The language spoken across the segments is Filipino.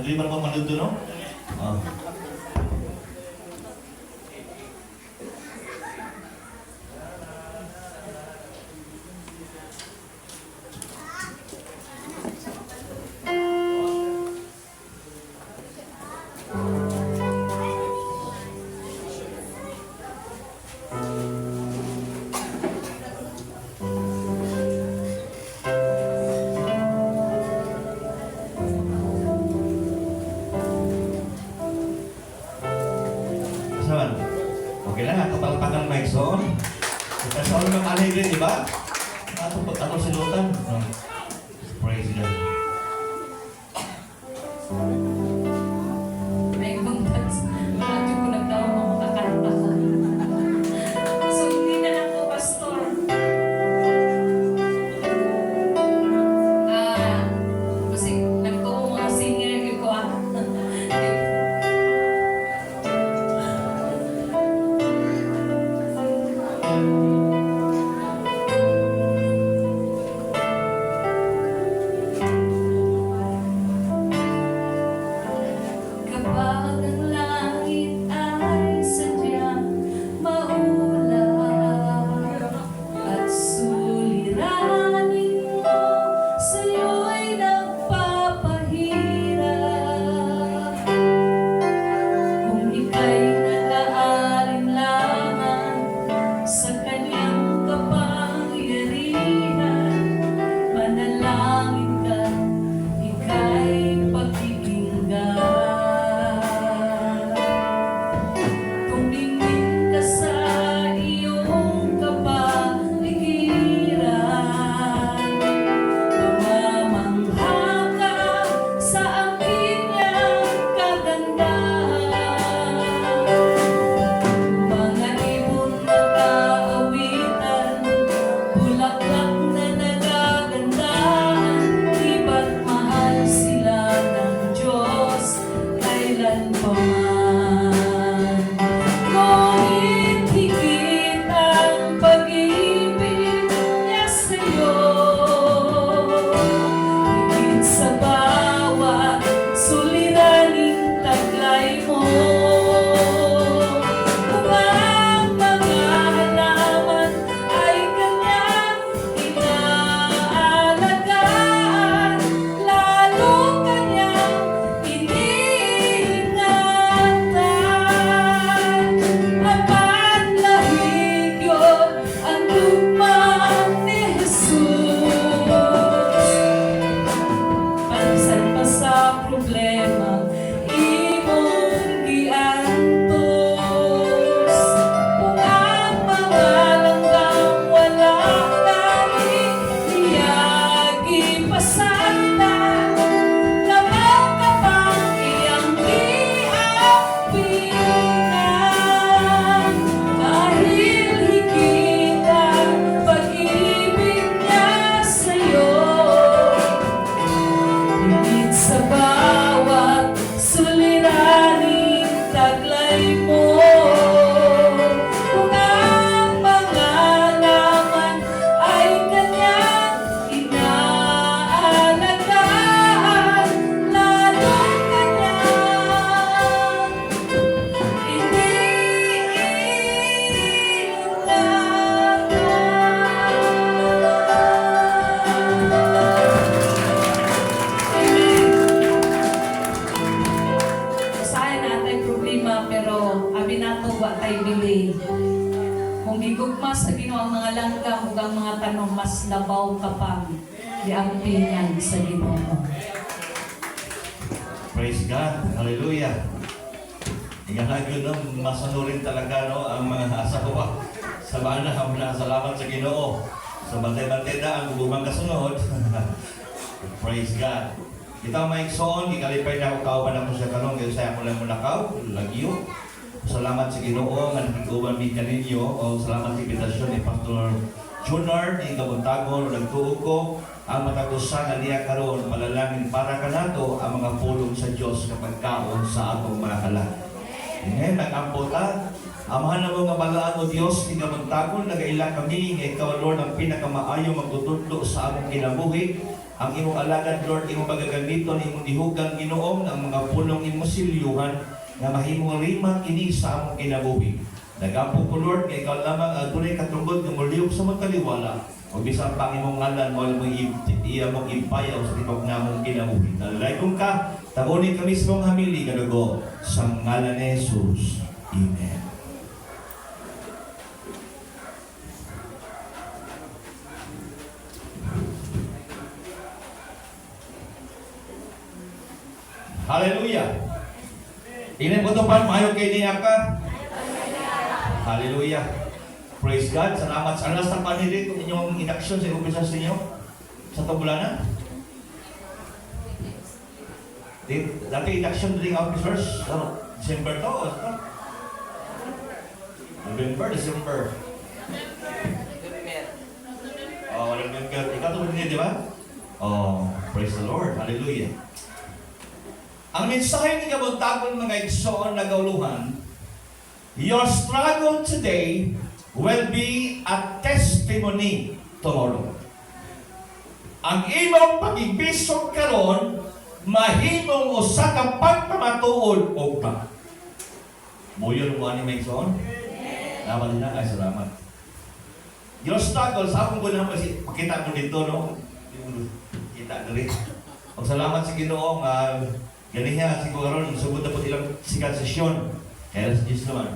Hindi man mo manudo, no? Oh. Saan? Okay lang, kapalpakan mic zone. Kasi ako naman aligre, di ba? Ako sinutan. Praise God. May buntas. Medyo ko nagtawa mo makakanta ko. So, hindi na lang po, Pastor. Kasi nagtuwa mga singer ko Kapag ang langit ay sadyang maulap at suliranin mo, sa'yo'y nagpapahirap. Kung ika'y nag-aalinlangan sa kanyang kapangyarihan, manalangin ka, ika'y pakikinggan. Kung tingin ka sa iyong kapaligiran, mamamangha ka sa aking niyang kagandahan. Mga ibon na kaawitan, bulaklak na nagagandahan, di ba't mahal sila ng Diyos kailanpaman. Ngunit higit ang pag-ibig niya sa'yo, higit sa bawat suliraning taglay mo. Kung ang mga halaman ay kanyang inaalagaan, lalo kanyang iniingatan. Mapanlahig yun ang lupang ni Jesus. Pansan pa sa problema, imong giantos. Kung ang mga langgam walang dahil, iyang ipasanda, labaw ka pang iyang iapingan. Dahil higit ang pag-ibig niya sa'yo, higit sa bawat suliraning taglay mo. Kung ang mga laman ay kanyang inaalagaan, lalo kanyang usahay natin problema, pero abi nato wa tay bili. Kung gigugma sa Ginoo ang mga langgam ug ang mga tanong, mas labaw ka pang giampingan sa Ginoo. Praise God. Hallelujah. Iganagyo no, masanurin talaga no, ang mga asawa. Sa bana, salamat sa Ginoo. Sa bantay-bantay na ang gugumang kasunod. Praise God. Kita maigsoon, ikalipay na ako kauban ako sa kanong, kaya saya ko lang mo nakaw, lagyo. Salamat sa Ginoo, nga nakiguban mi kaninyo, o salamat sa invitasyon ni Pastor Junior, ni Kabuntagon, nagtuog ko, ang matagusan na niya karon palalangin para kanato ang mga pulong sa Diyos kapag kaon sa atong mga kalan. Ngayon, nag-ampo ta, amahan na mga balaan o Diyos, ni Kabuntagon, nagaila kami, nga ikaw, Lord, ang pinakamaayo magtutudlo sa among kinabuhi, Ang imong alagad, Lord, imong pagagamiton, imong dihugang Ginoong ang mga punong imong silyuhan nga mahimong rimat ini sa among kinabuhi. Nagapo ko, Lord, nga ikaw lamang ang tunay katungod nga muliyog sa mga kaliwala. O bisan pang imong ngalan, mo iya mong ipayaw sa tipag namong kinabuhi. Nalalagong ka, tabunin kami sa mong hamili, kadugo, sa ngalan ni Jesus. Amen. Hallelujah. Tingnan mo ito pa, mayo kay niya ka. Hallelujah. Praise God. Salamat sa alas ng panili kung inyong inaksyon sa umpisa sa inyo sa tabulanan. Dati inaksyon dring officers, December to. November, December. Oh, November. Ikaw ito din, di ba? Oh, praise the Lord. Hallelujah. Ang mensahe ni kabuntagon mga igsoon na gauluhan, your struggle today will be a testimony tomorrow. Ang imong pag-ibisog karon mahimong usa ka pagpamatuod og ba. Moyon mo ani may igsoon? Salamat din ay salamat. Your struggle sa akong guna pakita mo dito no. Kita diri. Og salamat sa Ginoo nga ganiya siguro karon sugod na po ilang sikat sesyon. Kaya sa Diyos naman.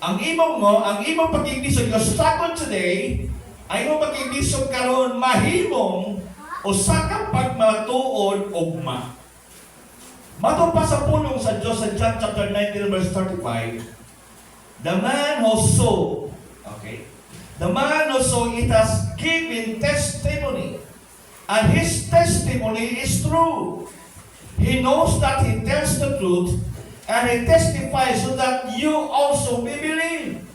Ang imong pag-ibisog, your struggle today, ang imong pag-ibisog karon mahimong usa ka pagmatuod ugma. Mato pa sa pulong sa Diyos sa John chapter 19 verse 35. The man who saw, okay? The man who saw it has given testimony, and his testimony is true. He knows that he tells the truth, and he testifies so that you also may believe.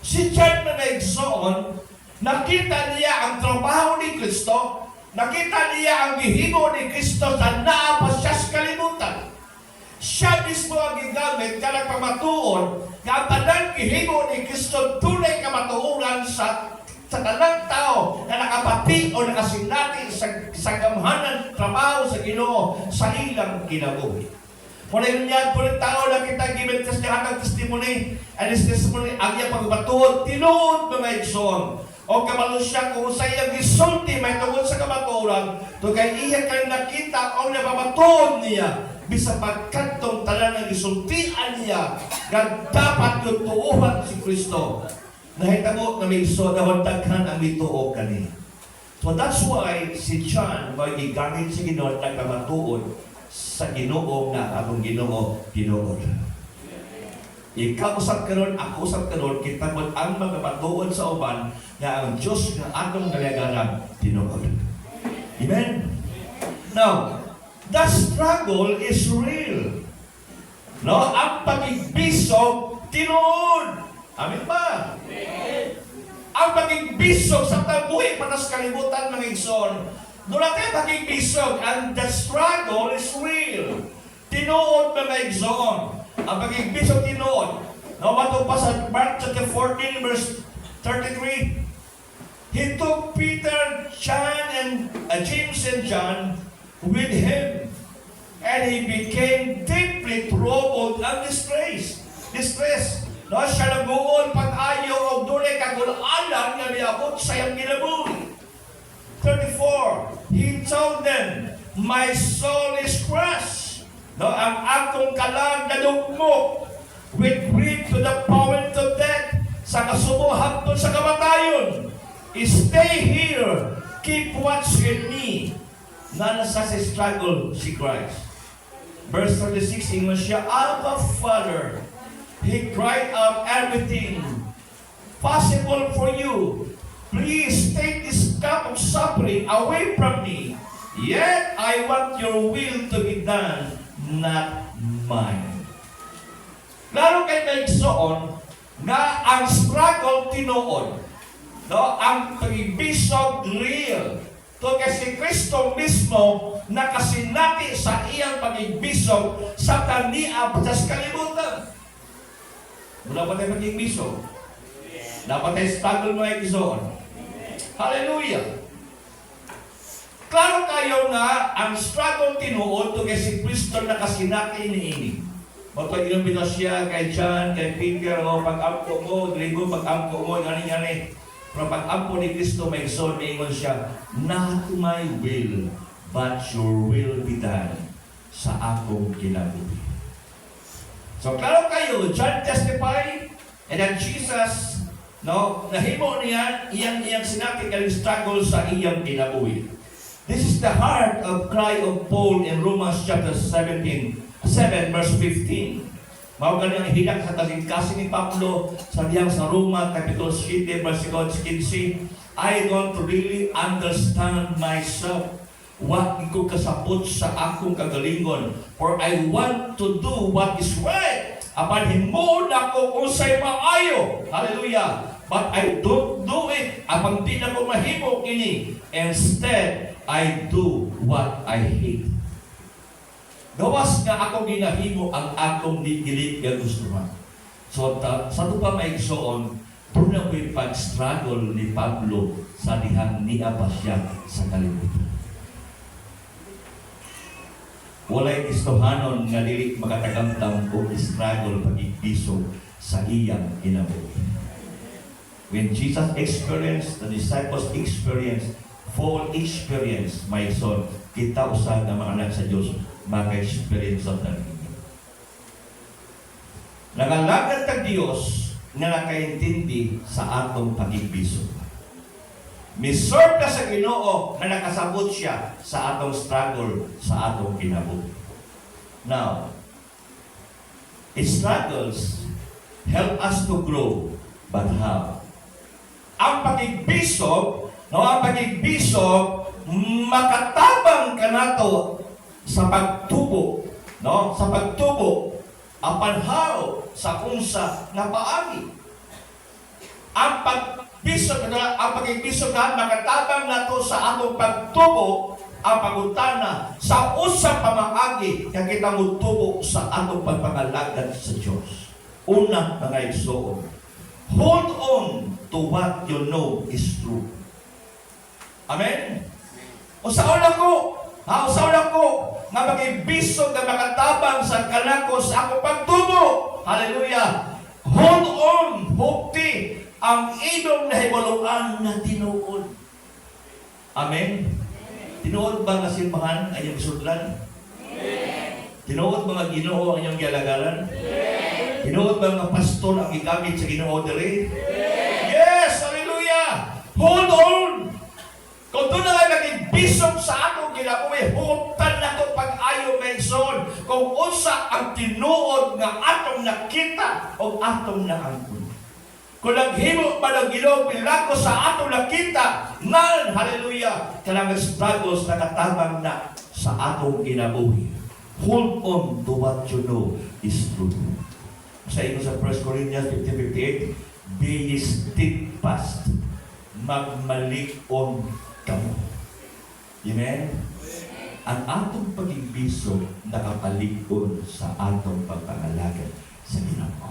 Si John na naigsoon, nakita niya ang trabaho ni Kristo, nakita niya ang gihingo ni Kristo sa naapa siya sa kalimutan. Siya mismo ang gigamit ka pamatuon nga ang tanang gihingo ni Kristo tunay kamatuoran sa tanang tao na nakapati o nakasinati sa gamhanan trabaho sa Ginoo sa ilang kinabuhi. Muna yun yan po ng tao na kita given kasyahan ng testimony and his testimony ang iyang pagbatuod tinuod mga igsoon o kabalo siya kung sa iyang gisulti may tungod sa kamatuoran to kay iya kang nakita o napamatuod niya bisa pagkantong tanan ng gisultian niya nga dapat tutuuhan si Kristo. Nahitabo na may iso na wantaghan ang mituo kani. So that's why si John may gigamit si Ginoo na kamatuod sa Ginoo na atong Ginoo tinuod. Ikaw usab karon, ako usab karon, kita mo ang magpatuod sa uban nga ang Dios nga atong nalagaran tinuod. Amen. Now, the struggle is real. No, ang pagigbisog tinuod. Amen ba? Ang pagigbisog sa tabuhi panas kalibutan ng igsoon. Doon natin pagigbisog, and the struggle is real. Tinuod mga igsoon. Ang pagigbisog tinuod. Now, mato pa sa Mark chapter 14 verse 33. He took Peter, James and John with him, and he became deeply troubled and distressed. No, siya naguol pag-ayo o dunay kagulalan nga niabot sa iyang ginabuhi. 34, he told them, my soul is crushed. No, ang akong kalag na dugmo with grief to the point of death sa kasumuhan to sa kamatayon. Stay here, keep watch with me. Nana sa struggle si Christ. Verse 36, ingon siya, Abba, Father, he cried out everything possible for you. Please take this cup of suffering away from me. Yet I want your will to be done, not mine. Lalo kay naigsoon nga ang struggle tinuod. No, ang pagbisog real. To kasi Kristo mismo nakasinati sa iyang pagbisog sa taniab sa kalibutan. Mula pa tayo pagbisog. Dapat tayo struggle mga igsoon. Hallelujah. Klaro kayo nga, ang struggle tinuod to kay si Kristo nakasinati niini. Mapag inumbito siya kay John, kay Peter, o pag-ampo mo, drigo, pag-ampo mo, gani-gani. Pero pag-ampo ni Kristo, may son, ingon siya, not my will, but your will be done sa akong kinabuhi. So, klaro kayo, John testify, and then Jesus, no, nahimo niya, iyang sinati kaling struggle sa iyang kinabuhi. This is the heart of cry of Paul in Romans chapter 7 verse 15. Mao kanyang hinak sa kasi ni Pablo sa diyang sa Roma Capitulo 7 versikulo 15. I don't really understand myself. Wa ko kasapot sa akong kagalingon, for I want to do what is right. Apan himuon ako unsay maayo. Hallelujah. But I don't do it. Apang di na ko mahimo kini. Instead, I do what I hate. Gawas nga ako ginahimo ang akong digilit nga gustuhan. So, sa ito pa maigsoon, doon na po'y pag-struggle ni Pablo sa dihang niya pa siya sa kalimutan. Walay istohanon nga dili makatagamtam o struggle pag-ipiso sa iyang kinabuhi. When Jesus experienced, the disciples experienced, full experience, my son, kita usad ng mga anak sa Diyos, maka-experience of that. Nangalagad kag Diyos na nakaintindi sa atong pag-ipiso. Miserve ka sa Ginoo na nakasabot siya sa atong struggle, sa atong kinabuhi. Now, struggles help us to grow, but how? Ang pag-igbisog, makatabang ka nato sa pagtubo, no? Sa pagtubo, apanhaw sa unsa nga paagi. Ang pag-igbisog na makatabang nato sa atong pagtubo, ang pagutana sa usang pamaagi nga kita mutubo sa atong pagpangalagad sa Dios. Una, mga igsoon, hold on to what you know is true. Amen? Usaon ako nga mag-ibisog na makatabang sa kanako sa akong pagtubo. Hallelujah! Hold on, hopti, ang inom na hiwaluan na tinuod. Amen? Tinuod ba nga simbahan ang iyong sudlan? Tinuod ba nga Ginoo ang iyong gialagaran? Tinuod ba nga pastor ang gigamit sa Ginoo diri? Yes! Hallelujah! Hold on! Kung doon na nga naging bisog sa akong ginabuhi, hutan na ito pag-ayo menson kung unsa ang tinuod nga atong nakita o atong naangkon. Kung naghimo pa ng Ginoo pilako sa atong nakita, nan, hallelujah, kanang struggles na katabang na sa atong ginabuhi. Hold on to what you know is true. Sa inyo sa 1 Corinthians 15:58, be steadfast, magmalikon kamo. Amen? Ang atong pag-ibisog nakapalikon sa atong pagpangalagad sa Ginoo.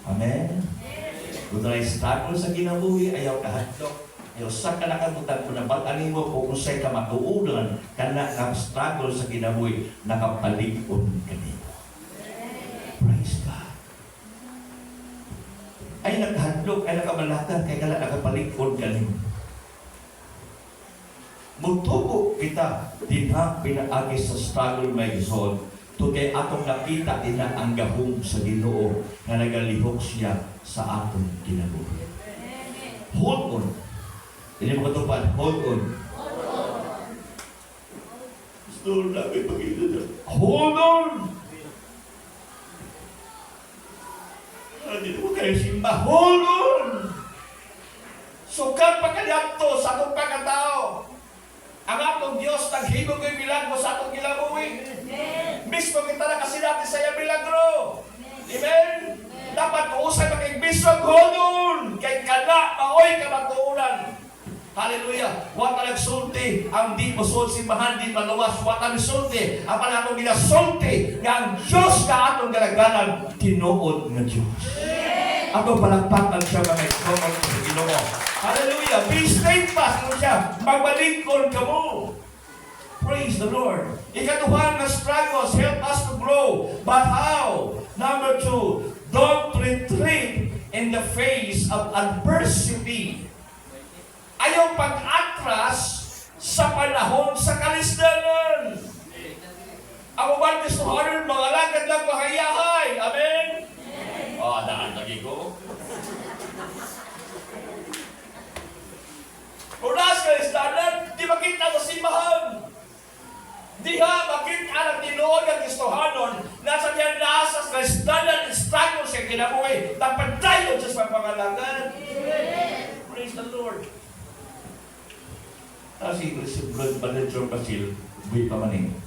Amen? Kung na struggle sa kinabuhi, ayaw kahadlok. Ayaw sa kalakabutan kung napag-anin mo kung usay ka matuulan ka na struggle sa kinabuhi, nakapalikon kanino. Praise God. Ay nakahadlok, ay nakabalatan, kaya kala nakapalikon kanino. Mutubo kita dinha pinaagi sa struggle may gisod to kay atong nakita ina ang gahom sa Ginoo nga nagalihok siya sa atong kinabuhi. Hold on. Hindi mo katupad. Hold on. Gusto namin pag-ilan. Hold on! Hindi mo kayo simba. Hold on! Sukat pa kanyato sa atong pagkatao. Ang atong Diyos naghibog yung milagro sa atong kinabuhi. Mismo kita na kasi natin sa iyang milagro. Amen? Dapat mausay makigbisog, hold on! Kay kana, maoy ka matuunan. Hallelujah! Wata nagsulti, ang di masud simbahan, di malawas, wata nagsulti. Apan atong ginasulti, nga ang Diyos na atong galagalan, tinuod nga Diyos. Ako palakpakan siya mga igsoon sa Ginoo. Hallelujah! Be steadfast mo siya. Magbalingkod ka mo. Praise the Lord. Ikaduhan na struggles help us to grow. But how? Number 2, don't retreat in the face of adversity. Ayaw pag-atras sa panahon sa kalisdanan. Ako ba gusto ko mga lagad ng kahayahay? Amen? Daan lagi ko. Unas kalisdanan, di makita sa simbahan. Diha, makita ang tinuod ang Kristohanon, nasa diyan nasa kalisdanan, struggle siya kinabuhi, dapat tayo sa pangalagan. Praise the Lord. Si Blood Banadjor Basil, buhay pa maning.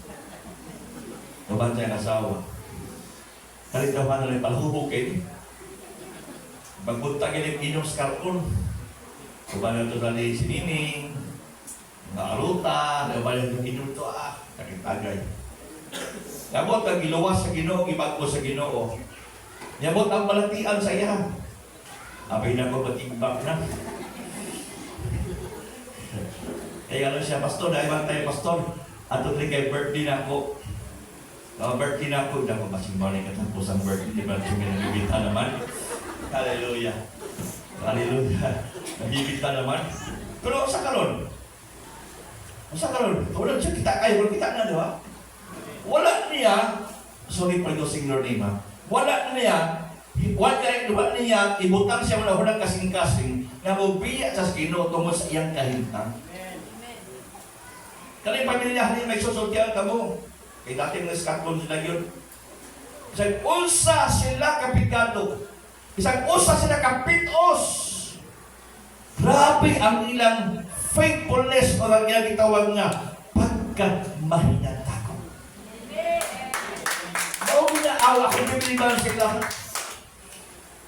Naban siya ang asawa. Kalitaw na rin palahubukin. Pagpunta giling inom sa karton. Kumanan ito na ni Sinining, Naaruta, kumanan ito inom ito, nakitagay. Yabot ang giluwas sa Ginoo, ibago sa Ginoo. Yabot ang malatian sa iya. Abay na ko mag-imbak na. Kaya ano siya, pastor, dahil bang tayo, pastor, ato rin kay birthday na ako. Birthday na ako, dahil ko masimbalay katapos ang birthday, di ba suminagibita naman? Hallelujah. Hallelujah. Nagibita naman. Pero sa karon? Sa karon? Wala siya kita kayo, wala kita na, di ba? Wala niya, sorry for using your name, ha? Wala niya, ibutang siya wala walang kasing-kasing na mabiya sa Ginoo tungkol sa iyang kahintang. Kaya pamilya niya may susultihan ka mo. Kaya dating na-skatron sila yun. Isang unsa sila kapigado. Isang usa sila kapitos. Grabe ang ilang faithfulness o ang ilang itawag nga pagkamahinatako. Bago na awa kung bibiliban sila.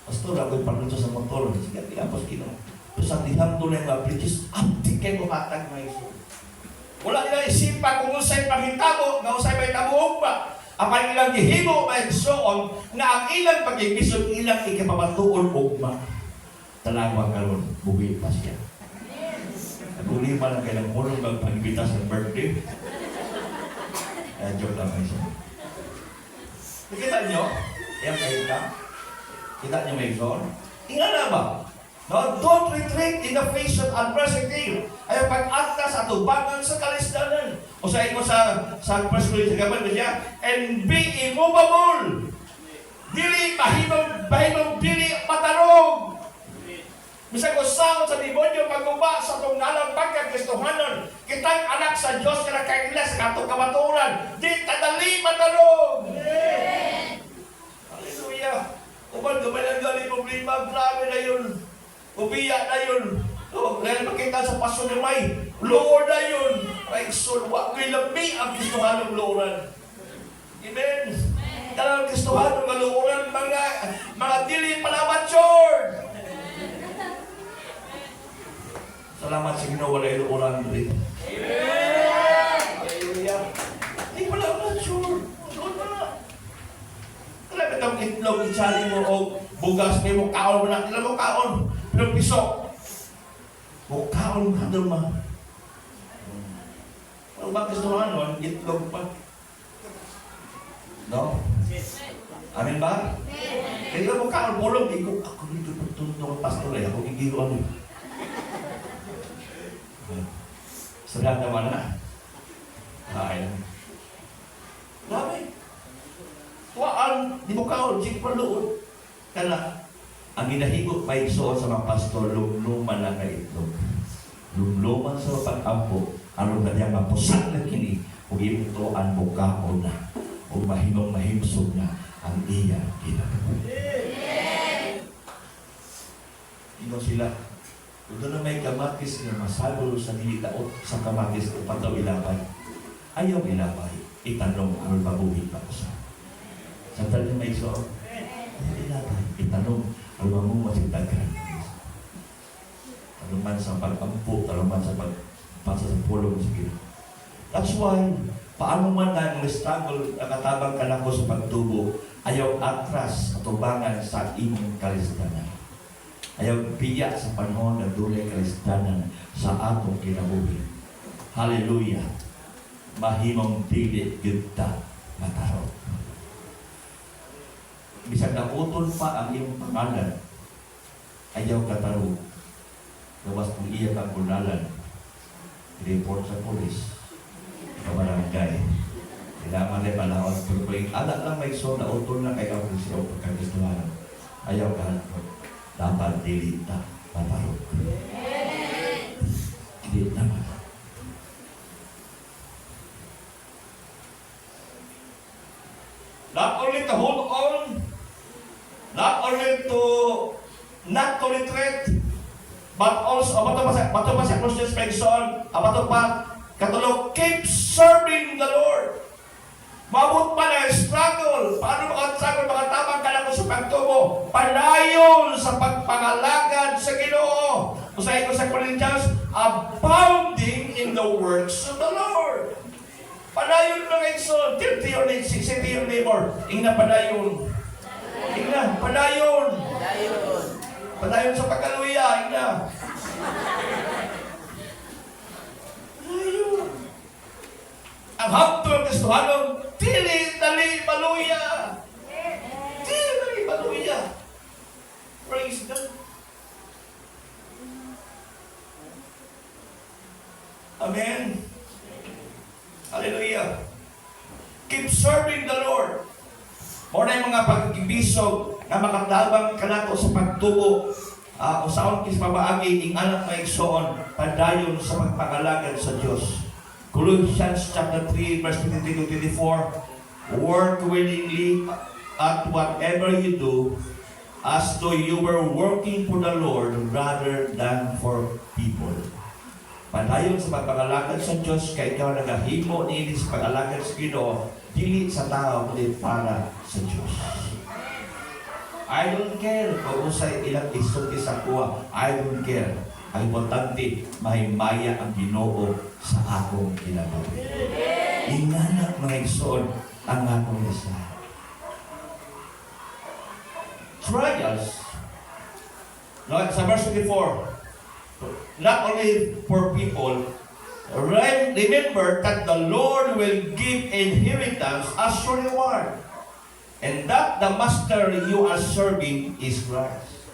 Pastor, ako'y panuto sa motor. Sige, pinapos kino. Tapos ang dihang tunay mga bridges, abdi kayo bumatag mga iso. Wala nila isipan kung usay pangitabo, nga usay may tabuong ba. Apan ilang gihimo may soon na ang ilang pag-ibisog ilang ikapamatuon ugma. Talagwa karon bugi pa siya. Nagulima lang kailang mulong magpag-ibita sa birthday. Joke lang kayo siya. Nakita nyo? Ayan kayo ka? Kita nyo may son? Tingnan na ba? No, don't retreat in the face of adversity. Ayaw pag-akta sa atubangan sa kalisdanan. O sa imo sa persuade sa gaban niya, and be immovable. Dili mahimong dili matarong. Bisag usaw sa demonyo paguba sa tungnalang pagkakristohanon. Kitang anak sa Diyos na nakaila sa katong kamaturan. Di tadali matarong. Hallelujah. Uban gumalang galing problema, grabe na yun. Ubiya na yun. Dahil makita sa paso ni May, Lord na yun. Ay, son, wag lami ang Kristohan ng Loran. Amen. Talagang Kristohan ng Loran, mga dili pala matured. Salamat sa Ginoo, wala yung Loran rin. Amen. Hallelujah. Hindi pala matured. Doon na. Talaga itong itlog, isali mo o bugas, may mo kaon mo na. Ilan mo kaon? Pero piso. O kaon ka doon ma. Ang bakit Kristohan nun, itlog pa. No? Amin ba? Kaya mo kaon, pulong, ako dito pagtulong ng pastor ay ako gigiluan mo. Sarap naman na. Ay. Grabe. Tuwaan, di mo kaon, sige pa doon. Kaya ang ginahigot pa iso sa mga pastor, lumluman lang na itlog. Lumluman sa pag-ampo, anong kanyang mapusak na kini, kung imutoan mo kaon na, o mahimong-mahimsog na ang iya ginagawa. Ino sila, kung doon na may kamatis na masabol sa nilitaot sa kamatis o pataw ilabay, ayaw ilabay, itanong ang mabuhin pa ko sa. Sa talang may iso, ilabay, itanong, alam mo masintaghan. Taluman sa pag-ampo, taluman sa pagpasa sa pulong sa Ginoo. That's why, Paano man na mga struggle nakatabang ka na ko sa pagtubo, ayaw atras at tubangan sa imong kalisdanan. Ayaw piya sa panahon na dulay kalisdanan sa atong kinabuhi. Hallelujah! Mahimong dili gudta matarong. Bisag nautol pa ang iyong pangalan, ayaw kataro. Gawas kung iya kang kunalan, report sa polis, sa barangay. Kailangan ay panahon, pero kung anak lang may so, nautol na kayo kung siya o pagkagistuhan, ayaw ka dapat dilita matarong. Dilita matarong. Not only to hold on, not only to not to retreat, but also, abato pa sa Christian Spexon, abato pa, katulog, keep serving the Lord. Mabot pa na struggle. Paano makastruggle, makatabang ka lang sa pagtubo? Palayon sa pagpangalagad sa Ginoo. Usahin ko sa Corinthians, abounding in the works of the Lord. Padayon mga igsoon. Say to your neighbor, ingna padayon. Ingna, padayon. Padayon sa pagkaluya, ingna. Padayon. Ang haptong Kristohanon, dili maluya. Dili maluya. Praise God. Amen. Hallelujah. Keep serving the Lord. Muna yung mga pagkibisog na makatabang ka nato sa pagtubo o saon kis pabaagi ing anak na igsoon padayon sa pagpangalagad sa Diyos. Colossians chapter 3 verse 23-24, work willingly at whatever you do as though you were working for the Lord rather than for people. Padayon sa pagpangalagad sa Diyos, kay ikaw nagahimo niini sa pag-alagad sa Ginoo, dili sa tao, kundi para sa Diyos. I don't care kung usay ilang isulti sa kuha. I don't care. Ang importante, mahimaya ang Ginoo sa akong kinabuhi. Inganak mga igsoon ang akong isa. Trials. No, sa verse 24, not only for people, remember that the Lord will give inheritance as your reward, and that the master you are serving is Christ.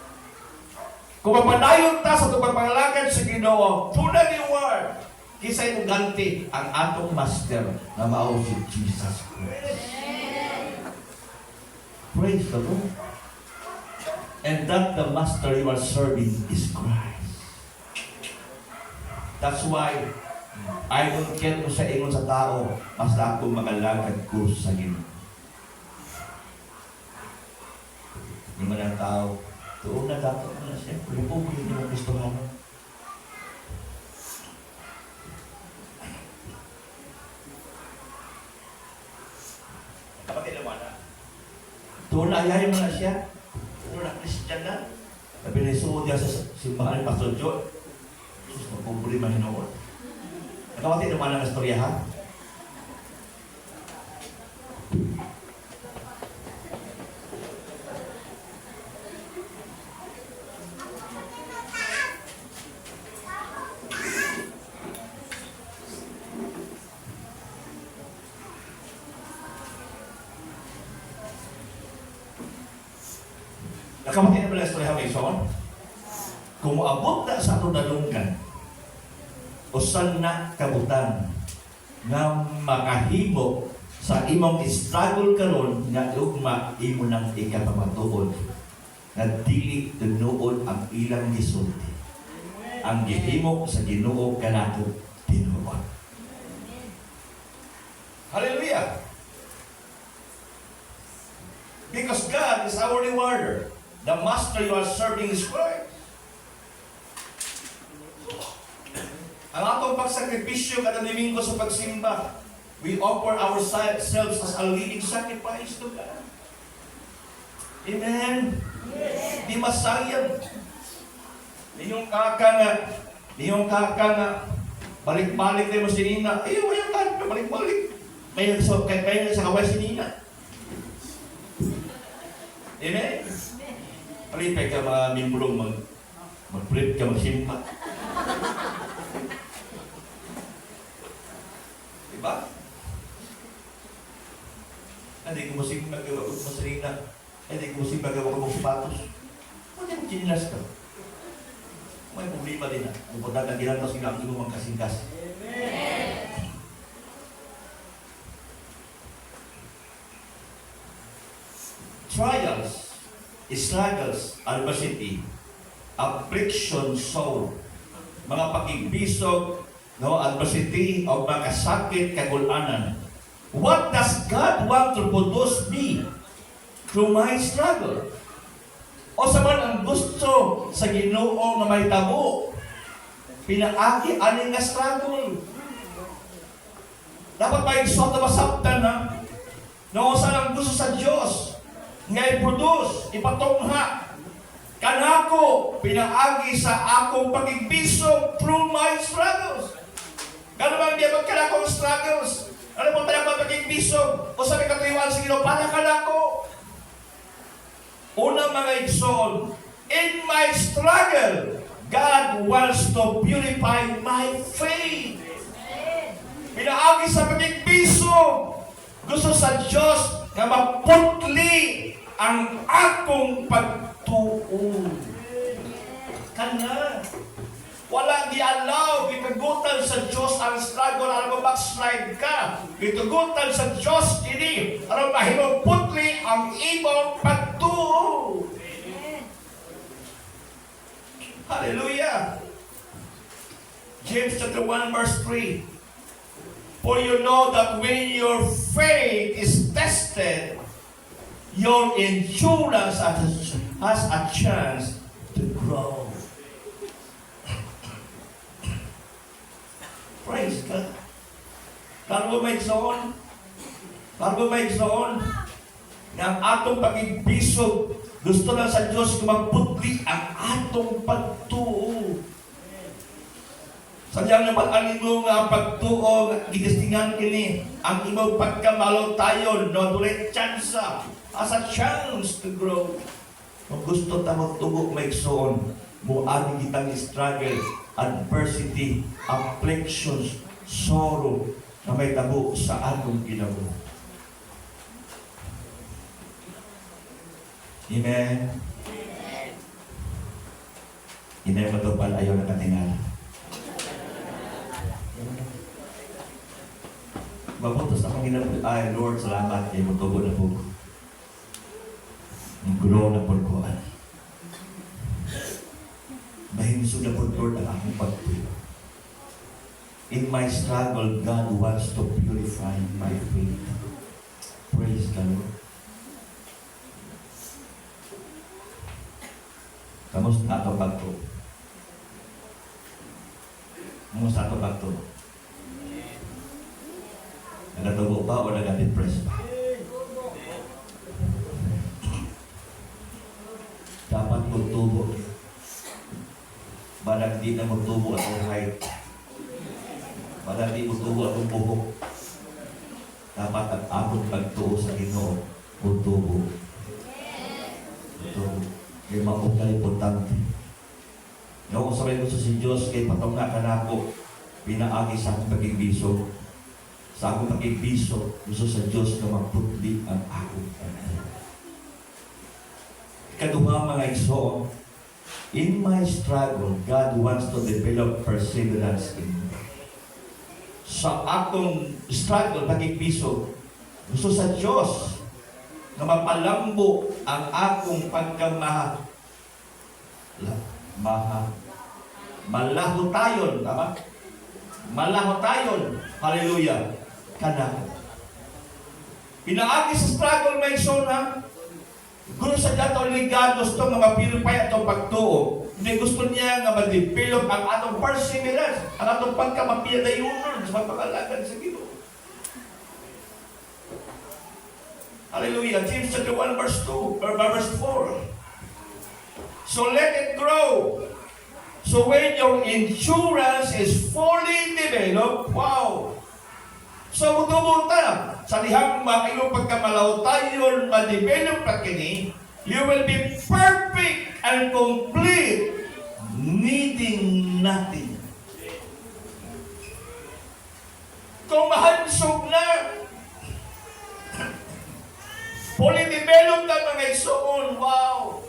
Kung mapadayon ta sa pagpangalagad sa Ginoo, tunay reward, kisay mo ganti ang atong master na mao si Jesus Christ. Praise the Lord. And that the master you are serving is Christ. That's why I don't care kung sa ingon sa tao, basta ako makalagad ko sa Ginoo. Hindi man ang tao, doon na dapat na siya, kung hindi mo Kristohan. Kapatid naman na, doon na ayayin mo na siya, doon na Christian na. Sabi na isuod niya sa simbahan ni Pastor John, Jesus, magpumbrima hinoon. Nakawati naman ang istorya, ha? Nakawati naman ang istorya, Mason. Kung maabot na sa atong dalunggan, usan na kabutan nga makahimo sa imong struggle karon nga ugma imo nang ikapamatuod nga dili tinuod ang ilang gisulti. Ang gihimo sa Ginoo kanato tinuod. Hallelujah! Because God is our rewarder. The master you are serving is Christ. Ang atong pagsakripisyo kada Domingo sa pagsimba, we offer ourselves as a living sacrifice to God. Amen? Yes. Di masayang. Niyong kaka nga, balik-balik tayo mo sinina, ayaw, ayaw ka, balik-balik. May sa kaway sinina. Amen? Palipay ka mga mimbulong mag-prep ka, magsimpa. Diba? Hindi ko masing magawa ko masarina. Hindi ko masing magawa ko mong sapatos. Hindi mo chinilas ka. May problema din na. Pupunta ka ginang tapos ginamit mo mga kasingkas. Trials, struggles, adversity, affliction, sorrow, mga pakigbisog, no, adversity, o mga kasakit, kagulanan. What does God want to produce me through my struggle? O sa man ang gusto sa Ginoo na may tabo, pinaagi aning nga struggle. Dapat may isot na masabtan na, no, sa ang gusto sa Diyos, nga i-produce, ipatungha, kanako, pinaagi sa akong pagigbisog through my struggles. Kano ba hindi magkanakong struggles? Ano po tayo pagigbisog? O sabi katuiwan sa Ginoo, para kanako. Unang mga igsoon, in my struggle, God wants to purify my faith. Pinaagi sa pagigbisog, gusto sa Diyos na maputli ang akong pagtuon. Kana. Wala di-allow, itugutan sa Diyos ang struggle, alam mo backslide ka. Itugutan sa Diyos ini, alam mahimong putli ang ibang pagtuon. Hallelujah. James chapter 1 verse 3. For you know that when your faith is tested, your endurance has a chance to grow. Praise God. Karbo may igsoon. Karbo may igsoon. Nga ang atong pagigbisog, gusto lang sa Diyos kumagputli ang atong pagtuo. Sadyang naman anin mo nga pagtuo, gigistingan kini, ang imong pagkamalo tayo, no, tulay tsansa, as a chance to grow. Kung gusto tamo tugo may igsoon, muagi kitang struggle, adversity, afflictions, sorrow, na may tabo sa atong kinabuhi. Amen. Hindi matupad ayaw na katingala. Mabutos akong ginagawa. Ay, Lord, salamat kayo. Mutubo na po. Ang grow na po ko. Mahinsog na po, Lord, ang akong pagtuyo. In my struggle, God wants to purify my faith. Praise the Lord. Kamusta ato pagto? Kamusta ato pagto? Nagatubo ba o nag-depress ba? Dapat magtubo. Balang di na magtubo at ang height. Balang di magtubo at ang buhok. Dapat ang akong pagtuo sa Ginoo magtubo. Magtubo. Kaya maupay importante. Yung usapin ko sa si Diyos, kay patong na kanako, pinaagi sa akong pagigbisog. Sa akong pagigbisog, gusto sa Diyos na magputli ang akong panahon. Ikaduha mga igsoon, in my struggle, God wants to develop perseverance in me. Sa akong struggle, pagigbisog, gusto sa Diyos na mapalambo ang akong malahotayon, tama? Malahotayon, hallelujah, kana. Pinaagi sa struggle may sona, gusto sa dato ligado, gusto nga mapilipay atong pagtuo. Hindi gusto niya nga ma-develop ang atong perseverance, ang atong pagkamapiyadayunan sa pagpangalagan sa Ginoo. Hallelujah. James chapter 1 verse 2 or verse 4. So let it grow. So when your endurance is fully developed, wow. So, mutumunta sa dihang iyong pagkamalawtayon, ma-develop ka kini, you will be perfect and complete, needing nothing. Kung mahansog na, fully developed na mga igsoon, wow!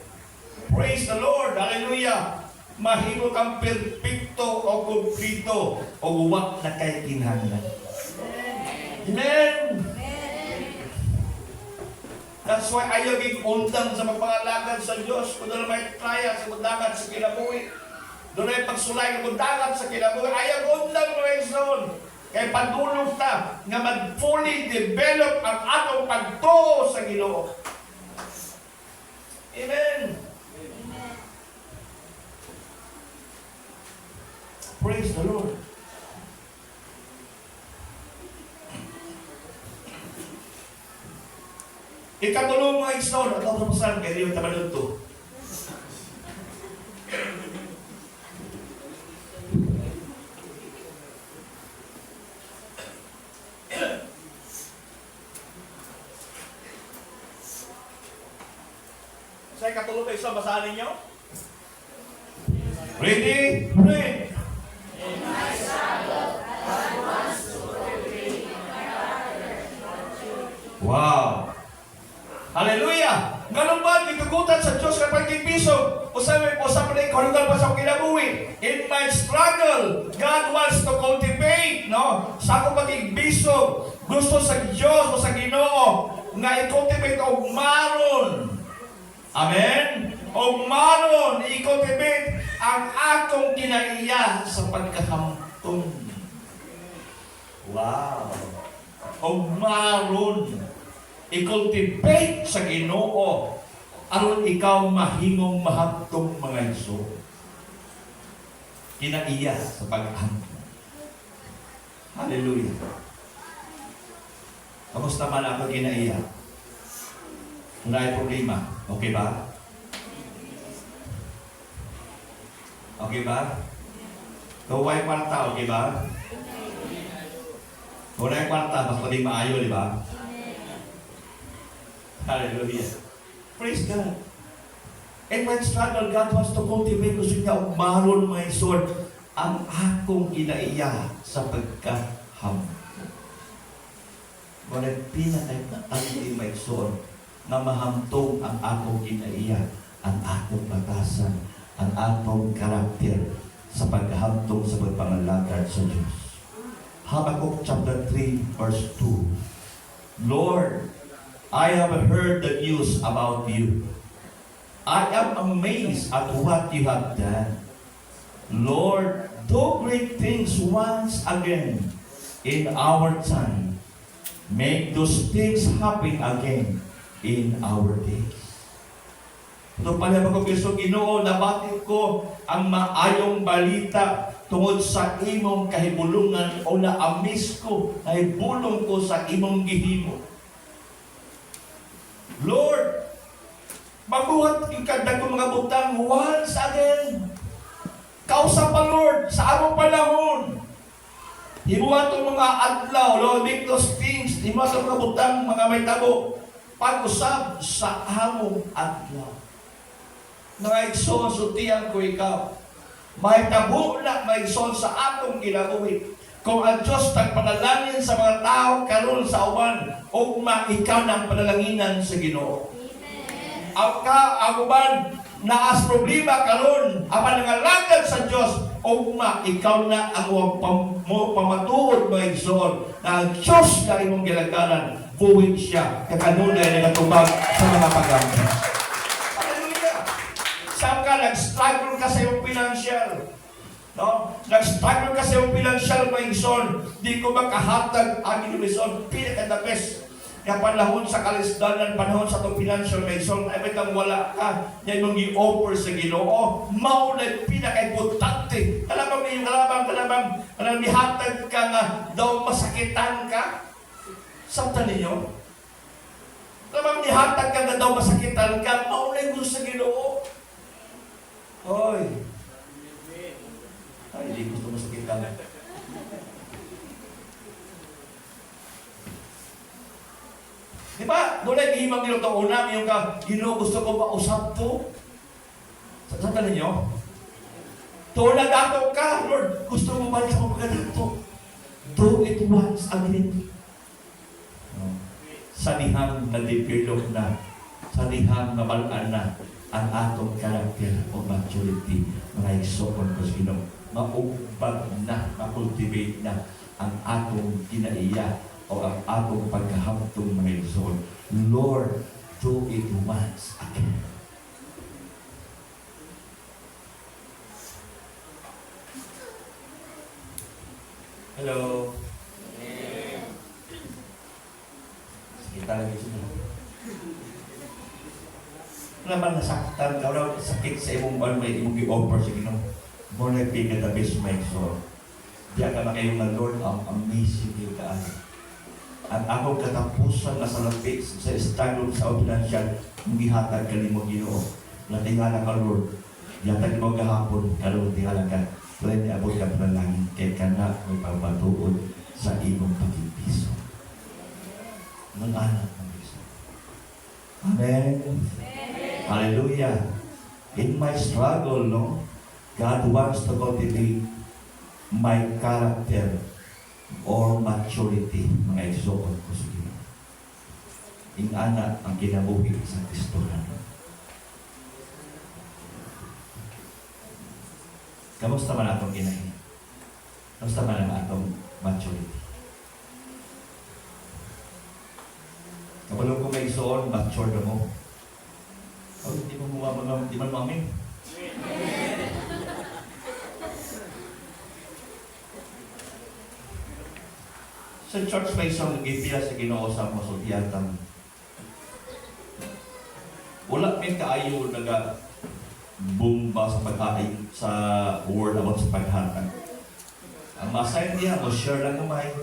Praise the Lord, hallelujah! Mahimo kang perfecto o kumplito o uwak na kay kinahanglan. Amen! That's why ayaw gig undang sa magpangalagad sa Diyos. Kung doon may traya sa mundangan sa kinabuhi. Doon may pagsulay ng mundangan sa kinabuhi. Ayaw undang mga igsoon. Kaya padulong ta nga mag-fully develop ang atong pagtuo sa Ginoo. Amen! Praise the Lord. Ikatulong mga igsoon, at ako pasaran kayo yung tabanod to. Sa ikatulong kayo sa basahan ninyo? Ready? Pray! Wow! Hallelujah! Ganun ba, gitugutan sa Diyos kapag gibiso? Usabi na ikalugan pa sa kinabuhi. In my struggle, God wants to cultivate, no? Sa ako pag-igbiso, gusto sa Diyos o sa Ginoo, nga i-cultivate og maron. Amen? Og maron, i-cultivate ang atong kinaiya sa pagkahamtong. Wow! Og maron, i-cultivate sa Ginoo aron ikaw mahingong mahamtong mga iso. Kinaiya sa paghamtong. Hallelujah. Kamusta man ako kinaiya? Kung may problema, okay ba? Okay ba? Kung may kwarta, okay ba? Kung may kwarta, mas pwedeng maayo, di ba? Hallelujah. Praise God. And when struggle, God wants to cultivate, gusto niya umaron mga isod ang akong kinaiya sa pagkahamtong. Ngunit pinakait na ating may isod na mahamtong ang akong kinaiya, ang akong batasan, ang atong karakter sa paghamtong sa pagpangalagad sa Diyos. Habakkuk chapter 3 verse 2. Lord, I have heard the news about you. I am amazed at what you have done. Lord, do great things once again in our time. Make those things happen again in our days. Ito pala mga Kristo, Ginoo, nabatid ko ang maayong balita tungod sa imong kahibulungan o na-amis ko, nahibulong ko sa imong gihimo. Lord, mabuhat ikadag ko mga butang once again. Kausap pa, Lord, sa among panahon. Himuhat ang mga adlaw, Lord, make those things. Himuhat ang mga butang, mga may tabo. Pag-usap sa among adlaw. Mga igsoon, sutihan ko ikaw. May tabo na may igsoon sa atong ginabuhi. Kung ang Diyos tagpanalangin sa mga tao karon sa uban, o ikaw ng panalanginan sa Ginoo. Ang uban, naas problema karon, ang panangalagad sa Diyos, o ikaw na ang pamatuod mga igsoon, na ang Diyos na imong gilagalan, buwin siya, kakanunay na natubag sa mga pag-amit. Hallelujah! Saan ka, nag-struggle ka sa iyong financial? No? Nag-struggle ka sa iyong financial mga igsoon, di ko makahatag ang inyong igsoon, pinaka the best. Kaya panahon sa kalisdanan, panahon sa itong financial mga igsoon, ay bitang wala ka, yan mong i-offer sa Ginoo, maulay pinaka-importante. Kalabang niyo, kalabang, ihatag ka nga daw masakitan ka. Samta ninyo? Kalabang ihatag ka nga daw masakitan ka, maulay gusto sa Ginoo. Hoy! Ay, hindi gusto masakitan. Di ba? Doon ay gihimang nilo ito. Una, yung ka, Ginoo, gusto ko mausap to. Sa tanan niyo? To nagato ka, Lord. Gusto mo balik sa mga ganito. Do it once again. Sa dihang na-develop na, sa dihang nabalaan na, ang atong karakter o maturity, mga igsoon ko sino, maubag na, makultivate na ang atong kinaiya o ang atong pagkahamtong mga igsoon. Lord, do it once again. Hello. Sige, talaga sila. Naman nasaktan ka raw, sakit sa imong buwan, may imong i-offer sa Ginoo. More like being at the best my soul. Diya ka na kayo na Lord, ang amazing yung kaan. At akong katapusan na sa lapit sa struggle sa financial, magihatag ka ni mo Ginoo. Natingala ka Lord, yatag mo gahapon, karoon tingala ka. Tuloy ni abot ka pa langit, kaya ka na may pagpatuod sa imong pag-ibiso. Ng anak ng Iso. Amen. Hallelujah. In my struggle, no, God wants to cultivate my character or maturity, mga igsoon ko sa Ginoo. Yung anak ang kinabuhi sa Kristohan. Kamusta man atong kinahin? Kamusta man ang atong maturity? Kapag kung may igsoon, mature na mo. Oh, hindi mo di man mamin. Sa church may isang nagipila sa Ginoo sa masultiyatan. Wala may kaayo naga bumba sa pagkain sa word about sa paghatag. Ang masayin niya, share lang naman.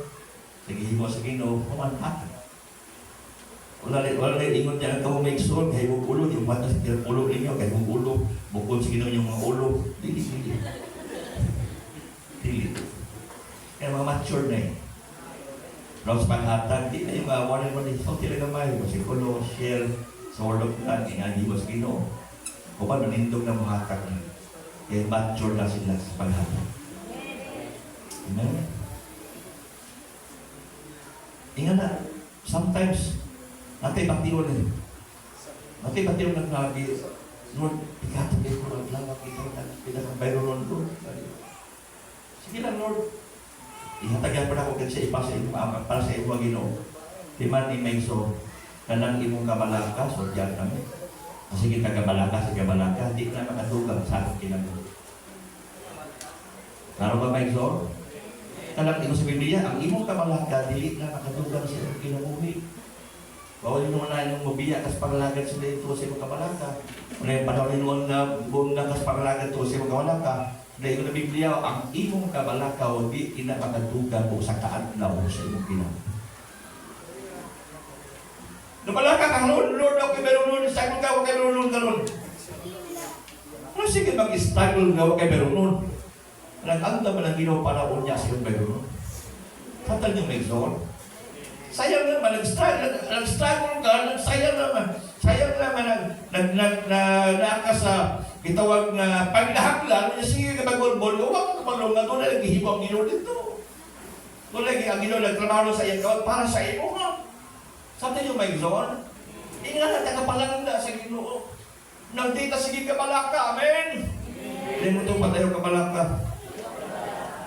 Sige mo sa Ginoo, kumanhatag. Wala ingon niya ang may igsoon, kaya mong ulo, yung mata sa ulo ninyo, kaya mong ulo, bukod sa Ginoo yung mga ulo, dili. Kaya mga mature na eh. Pero sa paghatag, di na yung one and one is so talaga may, kasi kulo, share, sa word of God, nga di mo sa Ginoo. Kung ba, nanindog na mga hatag na. Kaya mature na sila sa paghatag. Amen? Ingat na, sometimes, natay batiyon eh. Natay batiyon ng nabi, Lord, paghatag kayo ko lang, makikita na, pinakang ron, Lord. Sige lang, Lord. Ihatagyan pa na ako kasi ipasa para sa imo Ginoo. Di man ni Mayso, kanang imong kabalaka, so diyan kami. Kasi kita kabalaka sa kabalaka, di na makadugang sa akong kinabuhi. Klaro ba Mayso? Kanang imo sa Biblia, ang imong kabalaka, dili na makadugang sa akong kinabuhi. Bawal nyo na yung mabiya kas panglagan sila ito sa imong kabalaka. Kung yung panahon nyo na buong na kas panglagan ito sa imong kabalaka, dahil na Biblia, ang imong kabalaka o di kinapakadugan o sa kaadlaw sa imong kinabuhi. Nabalaka kang Lord, ako kay Lord, sa imong ka, kay Lord, karon. Ano sige mag-struggle nga kay Lord? Nag-anda man ang Ginoo para unya sa imong Lord. Tatal niyo may zone. Sayang naman, nag-struggle ka, sayang naman. Sayang naman, naka sa itawag na paglahaklan, sige ka mag-bulbol, huwag ka malong na doon na nag-ihibang Ginoo dito. Doon lagi ang Ginoo nagtrabaho sa iyang kawat para sa iyo ha. Sabi niyo may zone? Ingat na tagapalanda sa Ginoo. Nagdita sige kabalaka, amen? Hindi mo itong patayo kabalaka.